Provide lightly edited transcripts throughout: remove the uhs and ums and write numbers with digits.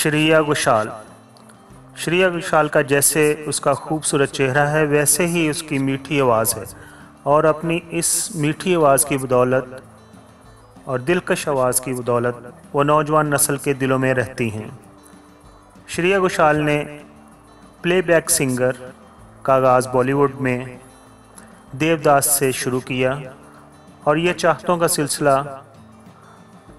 श्रेया घोषाल। श्रेया घोषाल का जैसे उसका खूबसूरत चेहरा है वैसे ही उसकी मीठी आवाज़ है और अपनी इस मीठी आवाज़ की बदौलत और दिलकश आवाज़ की बदौलत वो नौजवान नस्ल के दिलों में रहती हैं। श्रेया घोषाल ने प्लेबैक सिंगर का आगाज़ बॉलीवुड में देवदास से शुरू किया और ये चाहतों का सिलसिला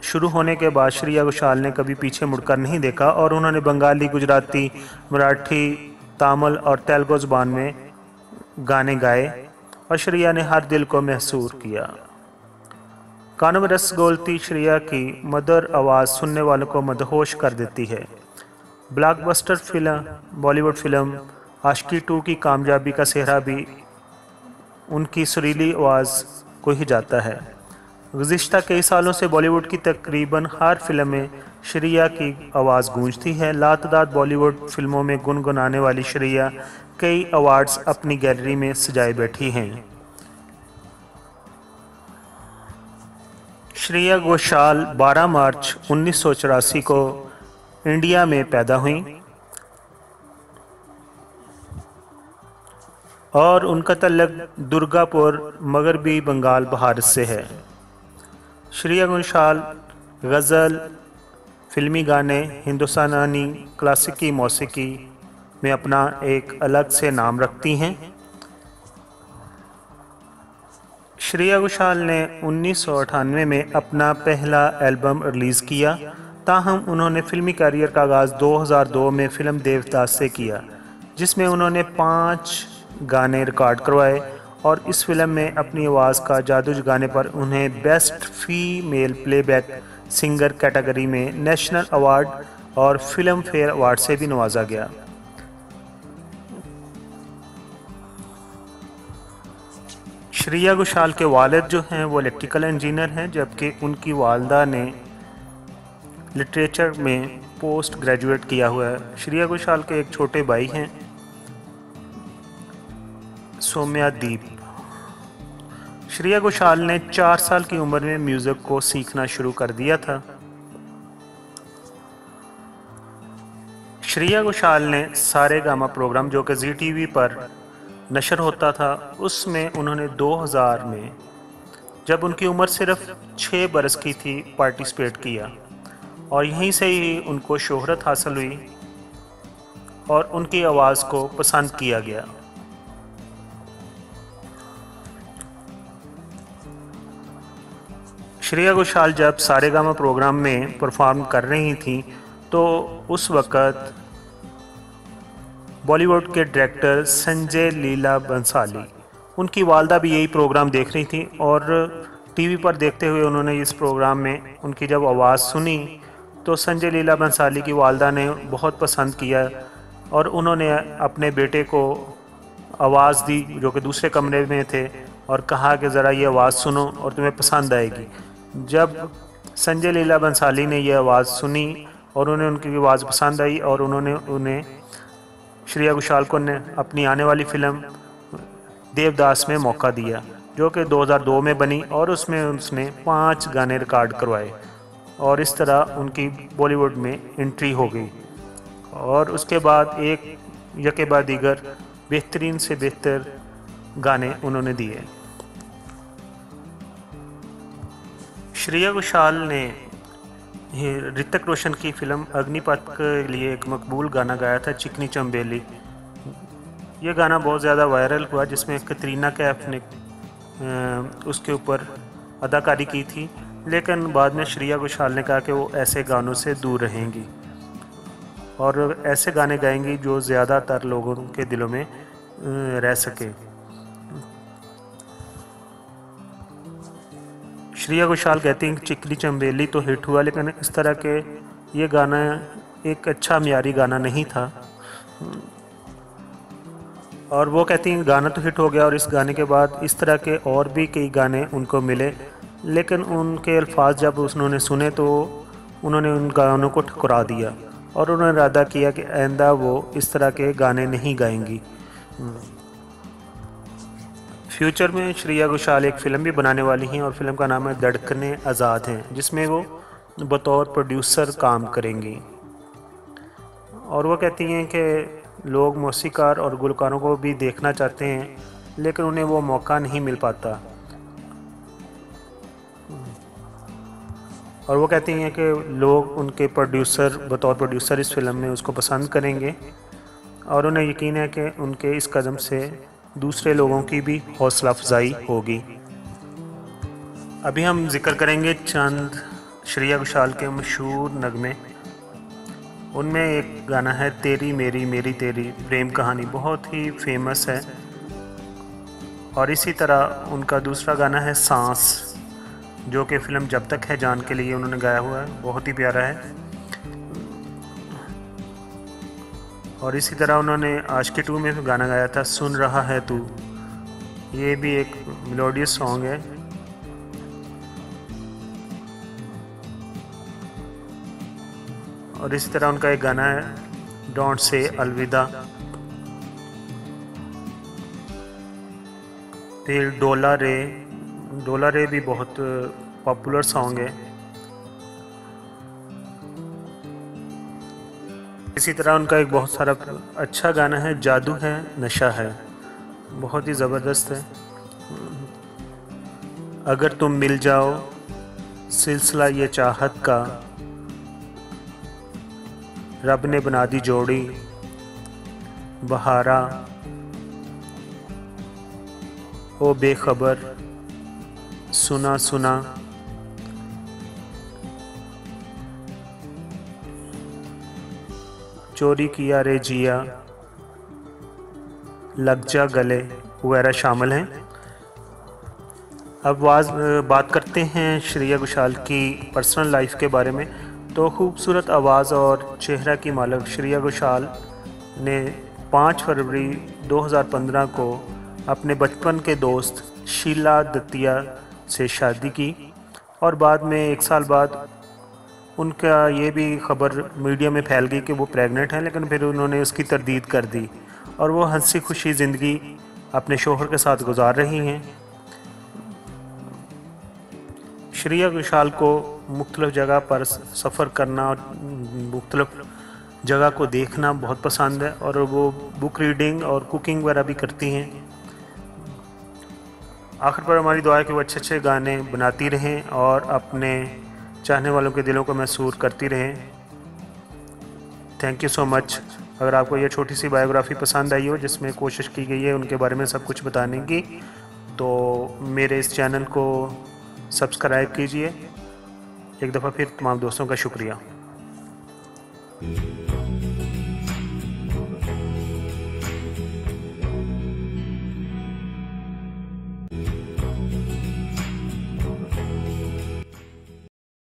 शुरू होने के बाद श्रेया घोषाल ने कभी पीछे मुड़कर नहीं देखा और उन्होंने बंगाली, गुजराती, मराठी, तमिल और तेलुगु ज़बान में गाने गाए और श्रेया ने हर दिल को महसूस किया। कानों में रस घोलती श्रेया की मधुर आवाज़ सुनने वालों को मदहोश कर देती है। ब्लॉकबस्टर फिल्म बॉलीवुड फिल्म आशिकी 2 की कामयाबी का सेहरा भी उनकी सुरीली आवाज़ को ही जाता है। गुज़िश्ता कई सालों से बॉलीवुड की तकरीबन हर फिल्म में श्रेया की आवाज़ गूंजती है। लातादाद बॉलीवुड फिल्मों में गुनगुनाने वाली श्रेया कई अवार्ड्स अपनी गैलरी में सजाए बैठी हैं। श्रेया घोषाल 12 मार्च 1984 को इंडिया में पैदा हुई और उनका तल्लुक दुर्गापुर, मगरबी बंगाल, भारत से है। श्रेया घोषाल गज़ल, फिल्मी गाने, हिंदुस्तानी क्लासिकी मौसीकी में अपना एक अलग से नाम रखती हैं। श्रेया घोषाल ने 1998 में अपना पहला एल्बम रिलीज़ किया, ताहम उन्होंने फिल्मी करियर का आगाज़ 2002 में फिल्म देवदास से किया, जिसमें उन्होंने 5 गाने रिकॉर्ड करवाए और इस फिल्म में अपनी आवाज़ का जादू जगाने पर उन्हें best female playback singer category में नेशनल अवार्ड और फिल्म फेयर अवार्ड से भी नवाजा गया। श्रेया घोषाल के वालिद जो हैं वो इलेक्ट्रिकल इंजीनियर हैं, जबकि उनकी वालदा ने लिटरेचर में पोस्ट ग्रेजुएट किया हुआ है। श्रेया घोषाल के एक छोटे भाई हैं, सौम्यादीप। श्रेया घोषाल ने 4 साल की उम्र में म्यूज़िक को सीखना शुरू कर दिया था। श्रेया घोषाल ने सारेगामा प्रोग्राम जो कि ZTV पर नशर होता था, उसमें उन्होंने 2000 में, जब उनकी उम्र सिर्फ 6 बरस की थी, पार्टिसिपेट किया और यहीं से ही उनको शोहरत हासिल हुई और उनकी आवाज़ को पसंद किया गया। श्रेया घोषाल जब सारेगामा प्रोग्राम में परफॉर्म कर रही थी तो उस वक़्त बॉलीवुड के डायरेक्टर संजय लीला बंसाली, उनकी वालदा भी यही प्रोग्राम देख रही थी और टीवी पर देखते हुए उन्होंने इस प्रोग्राम में उनकी जब आवाज़ सुनी तो संजय लीला बंसाली की वालदा ने बहुत पसंद किया और उन्होंने अपने बेटे को आवाज़ दी जो कि दूसरे कमरे में थे और कहा कि ज़रा ये आवाज़ सुनो और तुम्हें पसंद आएगी। जब संजय लीला बंसाली ने यह आवाज़ सुनी और उन्हें उनकी आवाज़ पसंद आई और उन्होंने उन्हें श्रेया घोषाल को ने अपनी आने वाली फिल्म देवदास में मौका दिया, जो कि 2002 में बनी और उसमें उसने 5 गाने रिकॉर्ड करवाए और इस तरह उनकी बॉलीवुड में एंट्री हो गई और उसके बाद एक यके बाद दीगर बेहतरीन से बेहतर गाने उन्होंने दिए। श्रेया घोषाल ने ऋतिक रोशन की फिल्म अग्निपथ के लिए एक मकबूल गाना गाया था, चिकनी चंबेली। ये गाना बहुत ज़्यादा वायरल हुआ, जिसमें कतरीना कैफ ने उसके ऊपर अदाकारी की थी, लेकिन बाद में श्रेया घोषाल ने कहा कि वो ऐसे गानों से दूर रहेंगी और ऐसे गाने गाएंगी जो ज़्यादातर लोगों के दिलों में रह सके। श्रेया घोषाल कहती हैं कि चिकनी चंबेली तो हिट हुआ, लेकिन इस तरह के ये गाना एक अच्छा म्यारी गाना नहीं था और वो कहती हैं गाना तो हिट हो गया और इस गाने के बाद इस तरह के और भी कई गाने उनको मिले, लेकिन उनके अल्फाज जब उन्होंने सुने तो उन्होंने उन गानों को ठुकरा दिया और उन्होंने इरादा किया कि आइंदा वो इस तरह के गाने नहीं गाएंगी। फ्यूचर में श्रेया घोषाल एक फ़िल्म भी बनाने वाली हैं और फिल्म का नाम है धड़कने आज़ाद हैं, जिसमें वो बतौर प्रोड्यूसर काम करेंगी। और वो कहती हैं कि लोग मौसीकार और गुलकारों को भी देखना चाहते हैं, लेकिन उन्हें वो मौका नहीं मिल पाता। और वो कहती हैं कि लोग उनके प्रोड्यूसर बतौर प्रोड्यूसर इस फिल्म में उसको पसंद करेंगे, और उन्हें यकीन है कि उनके इस कदम से दूसरे लोगों की भी हौसला अफजाई होगी। अभी हम जिक्र करेंगे चंद श्रेया घोषाल के मशहूर नगमे। उनमें एक गाना है तेरी मेरी मेरी तेरी, प्रेम कहानी, बहुत ही फेमस है। और इसी तरह उनका दूसरा गाना है सांस, जो कि फ़िल्म जब तक है जान के लिए उन्होंने गाया हुआ है, बहुत ही प्यारा है। और इसी तरह उन्होंने आशिकी 2 में भी गाना गाया था सुन रहा है तू, ये भी एक मेलोडियस सॉन्ग है। और इसी तरह उनका एक गाना है डोंट से अलविदा। फिर डोला रे भी बहुत पॉपुलर सॉन्ग है। इसी तरह उनका एक बहुत सारा अच्छा गाना है जादू है नशा है, बहुत ही ज़बरदस्त है। अगर तुम मिल जाओ, सिलसिला ये चाहत का, रब ने बना दी जोड़ी, बहारा, ओ बेखबर, सुना सुना, चोरी किया रे जिया, लग जा गले वगैरह शामिल हैं। अब बात करते हैं श्रेया घोषाल की पर्सनल लाइफ के बारे में। तो खूबसूरत आवाज़ और चेहरा की मालिक श्रेया घोषाल ने 5 फरवरी 2015 को अपने बचपन के दोस्त शीला दत्तिया से शादी की, और बाद में 1 साल बाद उनका ये भी खबर मीडिया में फैल गई कि वो प्रेग्नेंट हैं, लेकिन फिर उन्होंने उसकी तरदीद कर दी और वो हंसी खुशी ज़िंदगी अपने शोहर के साथ गुजार रही हैं। श्रेया घोषाल को मुख्तलिफ़ जगह पर सफ़र करना और मुख्तलिफ़ जगह को देखना बहुत पसंद है, और वो बुक रीडिंग और कुकिंग वगैरह भी करती हैं। आखिर पर हमारी दुआ है कि वो अच्छे अच्छे गाने बनाती रहें और अपने चाहने वालों के दिलों को महसूस करती रहें। Thank you so much. अगर आपको ये छोटी सी बायोग्राफ़ी पसंद आई हो, जिसमें कोशिश की गई है उनके बारे में सब कुछ बताने की, तो मेरे इस चैनल को सब्सक्राइब कीजिए। एक दफ़ा फिर तमाम दोस्तों का शुक्रिया।